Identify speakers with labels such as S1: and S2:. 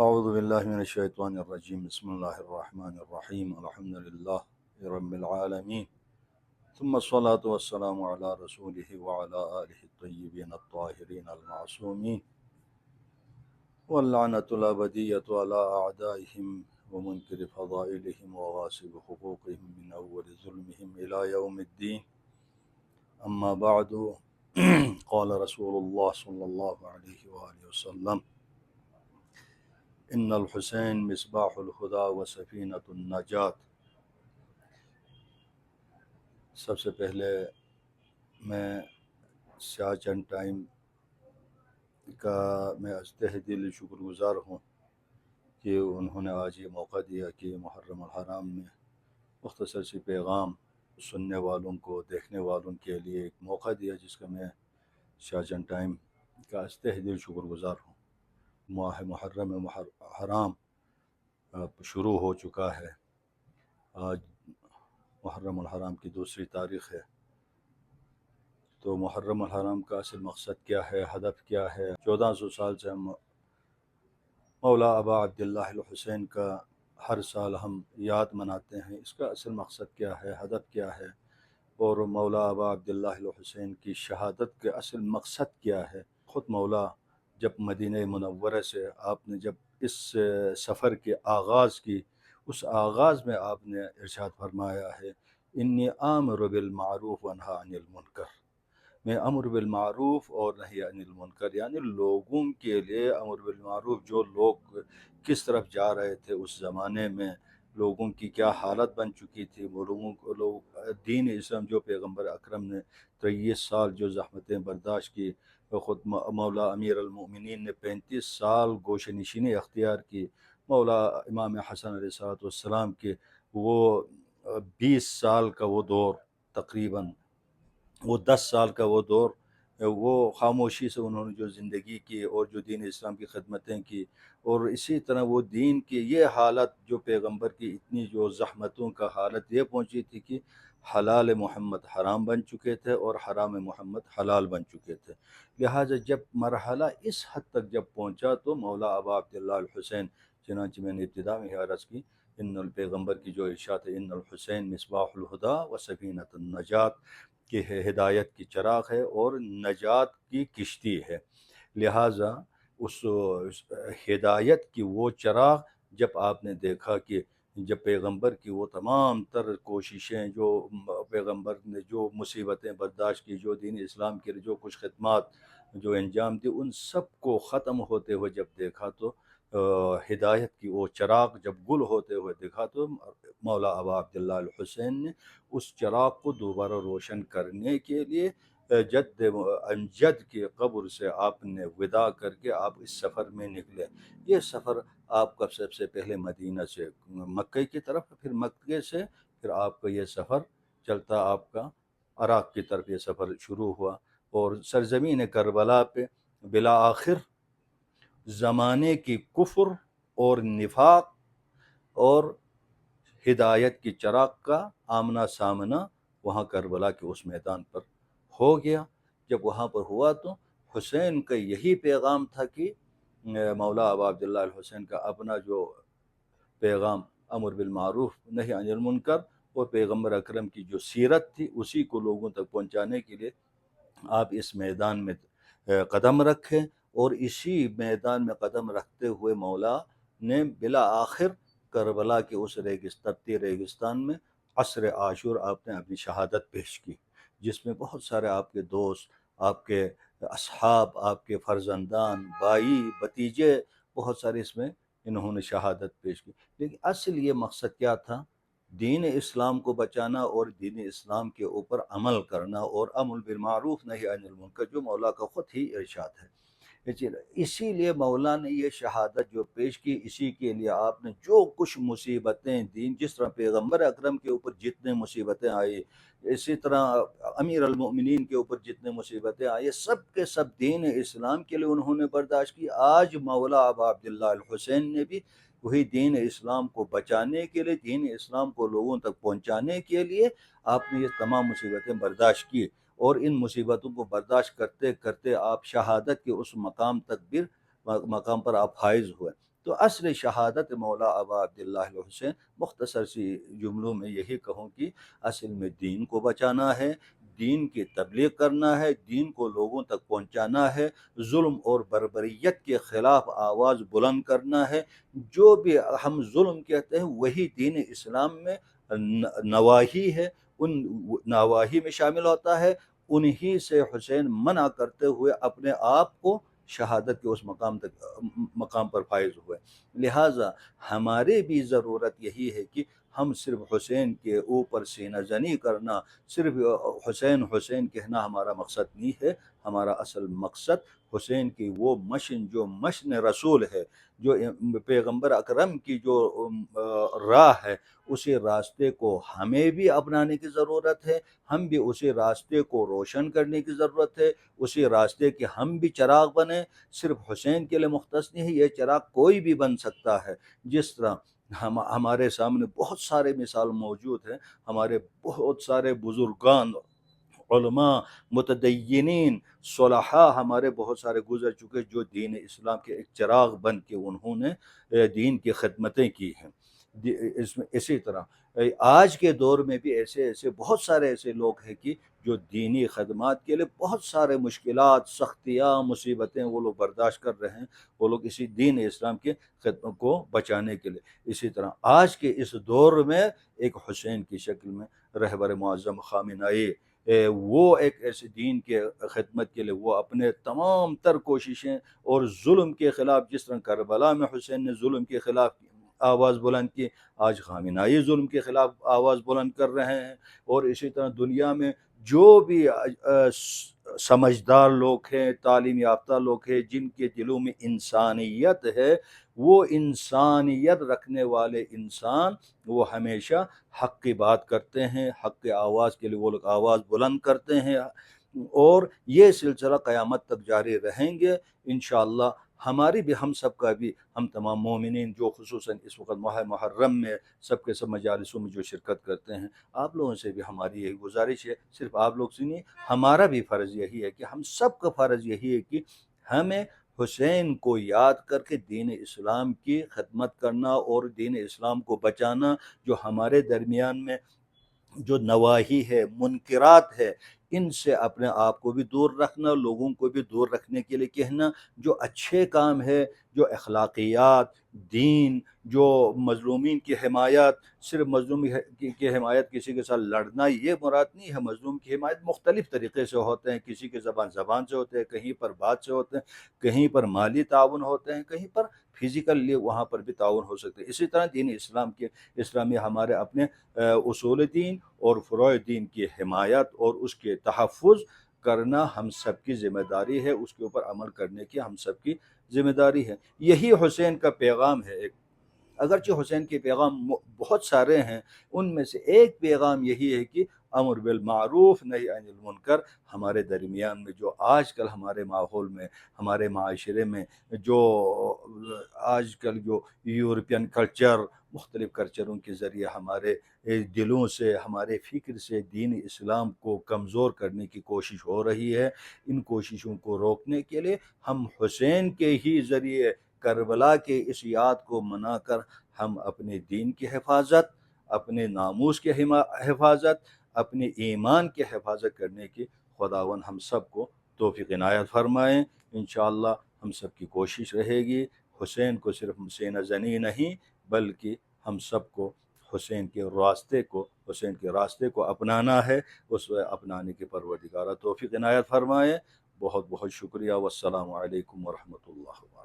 S1: اعوذ باللہ من الشیطان الرجیم بسم اللہ الرحمن الرحیم الحمد للہ رب العالمین ثم الصلاة والسلام علی رسولہ وعلی آلہ الطیبین الطاہرین المعصومین واللعنۃ الابدیۃ علی اعدائہم ومنکر فضائلہم وغاصب حقوقہم من اول ظلمہم الی یوم الدین اما بعد قال رسول اللہ صلی اللہ علیہ وآلہ وسلم ان الحسین مصباح الہدی و سفینۃ النجات۔ سب سے پہلے میں سیاہ چند ٹائم کا میں از تہ دل شکر گزار ہوں کہ انہوں نے آج یہ موقع دیا کہ محرم الحرام میں مختصر سی پیغام سننے والوں کو، دیکھنے والوں کے لیے ایک موقع دیا، جس کا میں سیاہ چند ٹائم کا از تہ دل شکر گزار ہوں۔ ماہ محرم حرام شروع ہو چکا ہے۔ آج محرم الحرام کی دوسری تاریخ ہے۔ تو محرم الحرام کا اصل مقصد کیا ہے، ہدف کیا ہے؟ 1400 سال سے ہم مولا ابا عبداللہ الحسین کا ہر سال ہم یاد مناتے ہیں۔ اس کا اصل مقصد کیا ہے، ہدف کیا ہے، اور مولا ابا عبداللہ الحسین کی شہادت کے اصل مقصد کیا ہے؟ خود مولا جب مدینہ منورہ سے آپ نے جب اس سفر کے آغاز کی، اس آغاز میں آپ نے ارشاد فرمایا ہے انی آمر بالمعروف وانہی عن المنکر، میں امر بالمعروف اور نہی عن المنکر، یعنی لوگوں کے لیے امر بالمعروف، جو لوگ کس طرف جا رہے تھے اس زمانے میں، لوگوں کی کیا حالت بن چکی تھی، وہ لوگوں کو دین اسلام جو پیغمبر اکرم نے 23 سال جو زحمتیں برداشت کی، خود مولا امیر المؤمنین نے 35 سال گوشہ نشینی اختیار کی، مولا امام حسن علیہ السلام کے وہ 20 سال کا وہ دور، تقریباً وہ 10 سال کا وہ دور، وہ خاموشی سے انہوں نے جو زندگی کی اور جو دین اسلام کی خدمتیں کی، اور اسی طرح وہ دین کی یہ حالت جو پیغمبر کی اتنی جو زحمتوں کا حالت یہ پہنچی تھی کہ حلال محمد حرام بن چکے تھے اور حرام محمد حلال بن چکے تھے۔ لہٰذا جب مرحلہ اس حد تک جب پہنچا تو مولا ابا عبداللہ الحسین، چنانچہ میں نے ابتدا میں عرض کی، ان الپیغمبر کی جو ارشاد ہے ان الحسین مصباح الہدی و سفینۃ النجات، کہ ہدایت کی چراغ ہے اور نجات کی کشتی ہے۔ لہٰذا اس ہدایت کی وہ چراغ جب آپ نے دیکھا کہ جب پیغمبر کی وہ تمام تر کوششیں، جو پیغمبر نے جو مصیبتیں برداشت کی، جو دین اسلام کے جو کچھ خدمات جو انجام دی، ان سب کو ختم ہوتے ہوئے جب دیکھا تو ہدایت کی وہ چراغ جب گل ہوتے ہوئے دیکھا تو مولا ابا عبداللہ الحسین نے اس چراغ کو دوبارہ روشن کرنے کے لیے جد امجد کی قبر سے آپ نے وداع کر کے آپ اس سفر میں نکلے۔ یہ سفر آپ کا سب سے پہلے مدینہ سے مکہ کی طرف، پھر مکہ سے پھر آپ کا یہ سفر چلتا آپ کا عراق کی طرف یہ سفر شروع ہوا، اور سرزمین کربلا پہ بلا آخر زمانے کی کفر اور نفاق اور ہدایت کی چراغ کا آمنا سامنا وہاں کربلا کے اس میدان پر ہو گیا۔ جب وہاں پر ہوا تو حسین کا یہی پیغام تھا کہ مولا ابا عبداللہ الحسین کا اپنا جو پیغام امر بالمعروف نہی عن المنکر اور پیغمبر اکرم کی جو سیرت تھی اسی کو لوگوں تک پہنچانے کے لیے آپ اس میدان میں قدم رکھیں، اور اسی میدان میں قدم رکھتے ہوئے مولا نے بلا آخر کربلا کے اس تپتی ریگستان میں عصر عاشور آپ نے اپنی شہادت پیش کی، جس میں بہت سارے آپ کے دوست، آپ کے اصحاب، آپ کے فرزندان، بھائی، بھتیجے، بہت سارے اس میں انہوں نے شہادت پیش کی۔ لیکن اصل یہ مقصد کیا تھا؟ دین اسلام کو بچانا اور دین اسلام کے اوپر عمل کرنا، اور امر بالمعروف نہی عن المنکر جو مولا کا خود ہی ارشاد ہے۔ اسی لیے مولا نے یہ شہادت جو پیش کی، اسی کے لیے آپ نے جو کچھ مصیبتیں دین، جس طرح پیغمبر اکرم کے اوپر جتنے مصیبتیں آئی، اسی طرح امیر المؤمنین کے اوپر جتنے مصیبتیں آئی، سب کے سب دین اسلام کے لیے انہوں نے برداشت کی۔ آج مولا ابا عبداللہ الحسین نے بھی وہی دین اسلام کو بچانے کے لیے، دین اسلام کو لوگوں تک پہنچانے کے لیے آپ نے یہ تمام مصیبتیں برداشت کی، اور ان مصیبتوں کو برداشت کرتے کرتے آپ شہادت کے اس مقام تک بھی مقام پر آپ فائز ہوئے۔ تو اصل شہادت مولا ابا عبداللہ الحسین، مختصر سی جملوں میں یہی کہوں کہ اصل میں دین کو بچانا ہے، دین کی تبلیغ کرنا ہے، دین کو لوگوں تک پہنچانا ہے، ظلم اور بربریت کے خلاف آواز بلند کرنا ہے۔ جو بھی ہم ظلم کہتے ہیں وہی دین اسلام میں نواحی ہے، ان نواحی میں شامل ہوتا ہے، انہی سے حسین منع کرتے ہوئے اپنے آپ کو شہادت کے اس مقام پر فائز ہوئے۔ لہٰذا ہماری بھی ضرورت یہی ہے کہ ہم صرف حسین کے اوپر سینہ زنی کرنا، صرف حسین حسین کہنا ہمارا مقصد نہیں ہے۔ ہمارا اصل مقصد حسین کی وہ مشن، جو مشن رسول ہے، جو پیغمبر اکرم کی جو راہ ہے، اسی راستے کو ہمیں بھی اپنانے کی ضرورت ہے، ہم بھی اسی راستے کو روشن کرنے کی ضرورت ہے، اسی راستے کے ہم بھی چراغ بنیں۔ صرف حسین کے لیے مختص نہیں ہے، یہ چراغ کوئی بھی بن سکتا ہے۔ جس طرح ہمارے سامنے بہت سارے مثال موجود ہیں، ہمارے بہت سارے بزرگان، علماء، متدینین، صلحاء ہمارے بہت سارے گزر چکے، جو دین اسلام کے ایک چراغ بن کے انہوں نے دین کی خدمتیں کی ہیں۔ اسی طرح آج کے دور میں بھی ایسے بہت سارے ایسے لوگ ہیں کہ جو دینی خدمات کے لیے بہت سارے مشکلات، سختیاں، مصیبتیں وہ لوگ برداشت کر رہے ہیں، وہ لوگ اسی دین اسلام کی خدمت کو بچانے کے لیے۔ اسی طرح آج کے اس دور میں ایک حسین کی شکل میں رہبر معظم خامنہئی، وہ ایک ایسے دین کے خدمت کے لیے وہ اپنے تمام تر کوششیں اور ظلم کے خلاف، جس طرح کربلا میں حسین نے ظلم کے خلاف آواز بلند کی، آج خامنہئی ظلم کے خلاف آواز بلند کر رہے ہیں۔ اور اسی طرح دنیا میں جو بھی سمجھدار لوگ ہیں، تعلیم یافتہ لوگ ہیں، جن کے دلوں میں انسانیت ہے، وہ انسانیت رکھنے والے انسان، وہ ہمیشہ حق کی بات کرتے ہیں، حق کی آواز کے لیے وہ لوگ آواز بلند کرتے ہیں، اور یہ سلسلہ قیامت تک جاری رہیں گے انشاءاللہ۔ ہماری بھی، ہم سب کا بھی، ہم تمام مومنین جو خصوصاً اس وقت ماہ محرم میں سب کے سب مجالسوں میں جو شرکت کرتے ہیں، آپ لوگوں سے بھی ہماری یہی گزارش ہے، صرف آپ لوگ سے نہیں، ہمارا بھی فرض یہی ہے کہ ہم سب کا فرض یہی ہے کہ ہمیں حسین کو یاد کر کے دین اسلام کی خدمت کرنا اور دین اسلام کو بچانا، جو ہمارے درمیان میں جو نواحی ہے، منکرات ہے، ان سے اپنے آپ کو بھی دور رکھنا، لوگوں کو بھی دور رکھنے کے لیے کہنا، جو اچھے کام ہے، جو اخلاقیات، دین، جو مظلومین کی حمایت، صرف مظلوم کی حمایت، کسی کے ساتھ لڑنا، یہ مراد نہیں ہے۔ مظلوم کی حمایت مختلف طریقے سے ہوتے ہیں، کسی کے زبان سے ہوتے ہیں، کہیں پر بات سے ہوتے ہیں، کہیں پر مالی تعاون ہوتے ہیں، کہیں پر فزیکلی وہاں پر بھی تعاون ہو سکتے ہیں۔ اسی طرح دین اسلام کے اسلامی ہمارے اپنے اصول دین اور فروع دین کی حمایت اور اس کے تحفظ کرنا ہم سب کی ذمہ داری ہے، اس کے اوپر عمل کرنے کی ہم سب کی ذمہ داری ہے۔ یہی حسین کا پیغام ہے۔ اگرچہ حسین کے پیغام بہت سارے ہیں، ان میں سے ایک پیغام یہی ہے کہ امر بالمعروف نہی عن المنکر۔ ہمارے درمیان میں جو آج کل ہمارے ماحول میں، ہمارے معاشرے میں جو آج کل جو یورپین کلچر، مختلف کلچروں کے ذریعے ہمارے دلوں سے، ہمارے فکر سے دین اسلام کو کمزور کرنے کی کوشش ہو رہی ہے، ان کوششوں کو روکنے کے لیے ہم حسین کے ہی ذریعے، کربلا کے اس یاد کو منا کر، ہم اپنے دین کی حفاظت، اپنے ناموس کی حفاظت، اپنے ایمان کی حفاظت کرنے کی خداوند ہم سب کو توفیق عنایت فرمائیں۔ انشاءاللہ ہم سب کی کوشش رہے گی حسین کو صرف سینہ زنی نہیں، بلکہ ہم سب کو حسین کے راستے کو اپنانا ہے، اس اپنانے کی پروردگارہ توفیق عنایت فرمائے۔ بہت بہت شکریہ، والسلام علیکم ورحمۃ اللہ وبرکاتہ۔